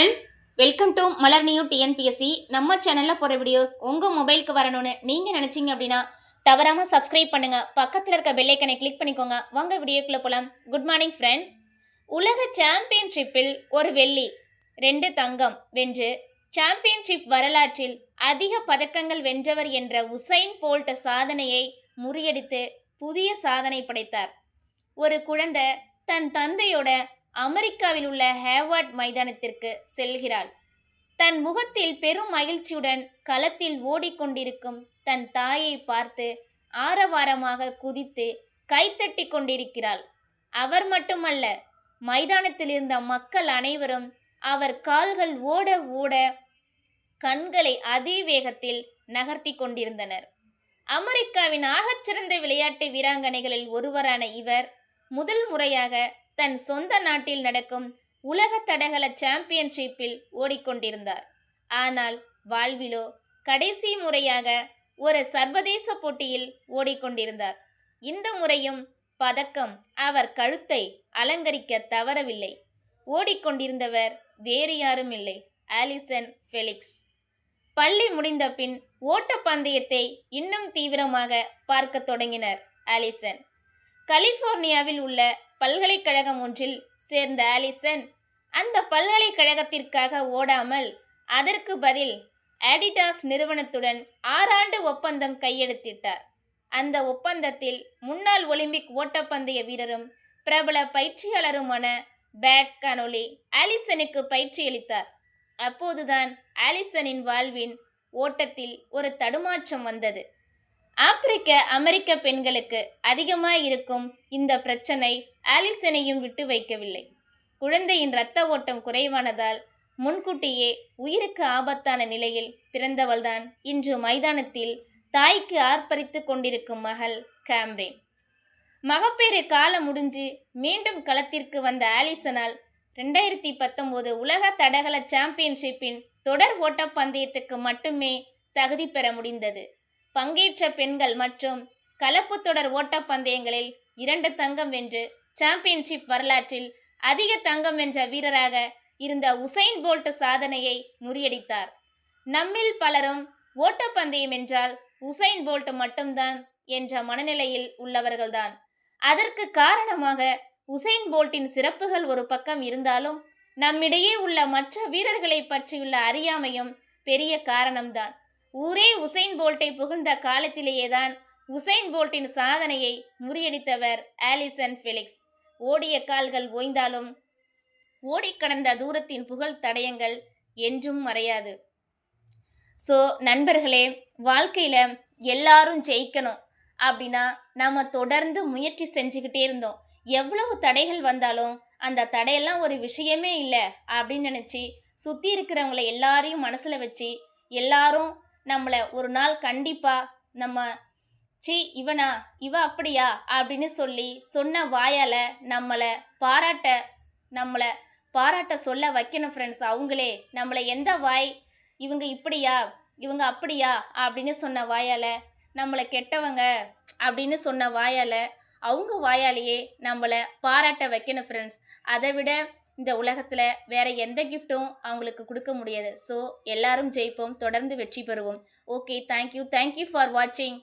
Friends, welcome to Malar new TNPSC. நம்ம சேனலில் போகிற வீடியோஸ் உங்கள் மொபைலுக்கு வரணும்னு நீங்கள் நினச்சிங்க அப்படின்னா தவறாமல் சப்ஸ்கிரைப் பண்ணுங்கள். பக்கத்தில் இருக்க பெல்லைக்கனை கிளிக் பண்ணிக்கோங்க. வாங்க வீடியோக்குள்ளே போகலாம். Good morning friends. உலக சாம்பியன்ஷிப்பில் ஒரு வெள்ளி 2 தங்கம் வென்று சாம்பியன்ஷிப் வரலாற்றில் அதிக பதக்கங்கள் வென்றவர் என்ற உசைன் போல்ட் சாதனையை முறியடித்து புதிய சாதனை படைத்தார். ஒரு குழந்தை தன் தந்தையோட அமெரிக்காவில் உள்ள ஹேவார்ட் மைதானத்திற்கு செல்கிறாள். தன் முகத்தில் பெரும் மகிழ்ச்சியுடன் களத்தில் ஓடிக்கொண்டிருக்கும் தன் தாயை பார்த்து ஆரவாரமாக குதித்து கைத்தட்டி கொண்டிருக்கிறாள். அவர் மட்டுமல்ல, மைதானத்தில் இருந்த மக்கள் அனைவரும் அவர் கால்கள் ஓட ஓட கண்களை அதே வேகத்தில் நகர்த்தி கொண்டிருந்தனர். அமெரிக்காவின் ஆகச்சிறந்த விளையாட்டு வீராங்கனைகளில் ஒருவரான இவர் முதல் முறையாக தன் சொந்த நாட்டில் நடக்கும் உலக தடகள சாம்பியன்ஷிப்பில் ஓடிக்கொண்டிருந்தார். ஆனால் வாழ்விலோ கடைசி முறையாக ஒரு சர்வதேச போட்டியில் ஓடிக்கொண்டிருந்தார். இந்த முறையும் பதக்கம் அவர் கழுத்தை அலங்கரிக்க தவறவில்லை. ஓடிக்கொண்டிருந்தவர் வேறு யாரும் இல்லை, ஆலிசன் ஃபெலிக்ஸ். பள்ளி முடிந்த பின் ஓட்டப்பந்தயத்தை இன்னும் தீவிரமாக பார்க்க தொடங்கினர் ஆலிசன். கலிபோர்னியாவில் உள்ள பல்கலைக்கழகம் ஒன்றில் சேர்ந்த ஆலிசன் அந்த பல்கலைக்கழகத்திற்காக ஓடாமல் அதற்கு பதில் அடிடாஸ் நிறுவனத்துடன் 6 ஆண்டு ஒப்பந்தம் கையெழுத்திட்டார். அந்த ஒப்பந்தத்தில் முன்னாள் ஒலிம்பிக் ஓட்டப்பந்தய வீரரும் பிரபல பயிற்சியாளருமான பேட் கனோலி ஆலிசனுக்கு பயிற்சியளித்தார். அப்போதுதான் ஆலிசனின் வாழ்வின் ஓட்டத்தில் ஒரு தடுமாற்றம் வந்தது. ஆப்பிரிக்க அமெரிக்க பெண்களுக்கு அதிகமாக இருக்கும் இந்த பிரச்சனை ஆலிசனையும் விட்டு வைக்கவில்லை. குழந்தையின் இரத்த ஓட்டம் குறைவானதால் முன்கூட்டியே உயிருக்கு ஆபத்தான நிலையில் பிறந்தவள்தான் இன்று மைதானத்தில் தாய்க்கு ஆர்ப்பரித்து கொண்டிருக்கும் மகள் கேம்ரேன். மகப்பேறு காலம் முடிஞ்சு மீண்டும் களத்திற்கு வந்த ஆலிசனால் 2019 உலக தடகள சாம்பியன்ஷிப்பின் தொடர் ஓட்டப்பந்தயத்துக்கு மட்டுமே தகுதி பெற முடிந்தது. பங்கேற்ற பெண்கள் மற்றும் கலப்பு தொடர் ஓட்டப்பந்தயங்களில் 2 தங்கம் வென்று சாம்பியன்ஷிப் வரலாற்றில் அதிக தங்கம் வென்ற வீரராக இருந்த உசைன் போல்ட் சாதனையை முறியடித்தார். நம்மில் பலரும் ஓட்டப்பந்தயம் என்றால் உசைன் போல்ட் மட்டும்தான் என்ற மனநிலையில் உள்ளவர்கள்தான். அதற்கு காரணமாக உசைன் போல்ட்டின் சிறப்புகள் ஒரு பக்கம் இருந்தாலும் நம்மிடையே உள்ள மற்ற வீரர்களை பற்றியுள்ள அறியாமையும் பெரிய காரணம்தான். ஊரே உசைன் போல்ட்டை புகழ்ந்த காலத்திலேயேதான் உசைன் போல்ட்டின் சாதனையை முறியடித்தவர் ஆலிசன் ஃபெலிக்ஸ். ஓடிய கால்கள் ஓய்ந்தாலும் ஓடிக்கடந்த தூரத்தின் புகழ் தடயங்கள் என்றும் மறையாது. ஸோ நண்பர்களே, வாழ்க்கையில் எல்லாரும் ஜெயிக்கணும் அப்படின்னா நம்ம தொடர்ந்து முயற்சி செஞ்சுக்கிட்டே இருந்தோம். எவ்வளவு தடைகள் வந்தாலும் அந்த தடையெல்லாம் ஒரு விஷயமே இல்லை அப்படின்னு நினச்சி சுற்றி இருக்கிறவங்கள எல்லாரையும் மனசில் வச்சு எல்லாரும் நம்மளை ஒரு நாள் கண்டிப்பாக நம்ம இவ அப்படியா அப்படின்னு சொல்லி சொன்ன வாயால் நம்மளை பாராட்ட சொல்ல வைக்கணும் ஃப்ரெண்ட்ஸ். அவங்களே நம்மளை எந்த வாய் இவங்க இப்படியா இவங்க அப்படியா அப்படின்னு சொன்ன வாயால், நம்மளை கெட்டவங்க அப்படின்னு சொன்ன வாயால், அவங்க வாயாலேயே நம்மளை பாராட்ட வைக்கணும் ஃப்ரெண்ட்ஸ். அதை விட இந்த உலகத்தில் வேற எந்த கிஃப்ட்டும் அவங்களுக்கு கொடுக்க முடியாது. ஸோ எல்லாரும் ஜெயிப்போம், தொடர்ந்து வெற்றி பெறுவோம். ஓகே, தேங்க்யூ ஃபார் வாட்சிங்.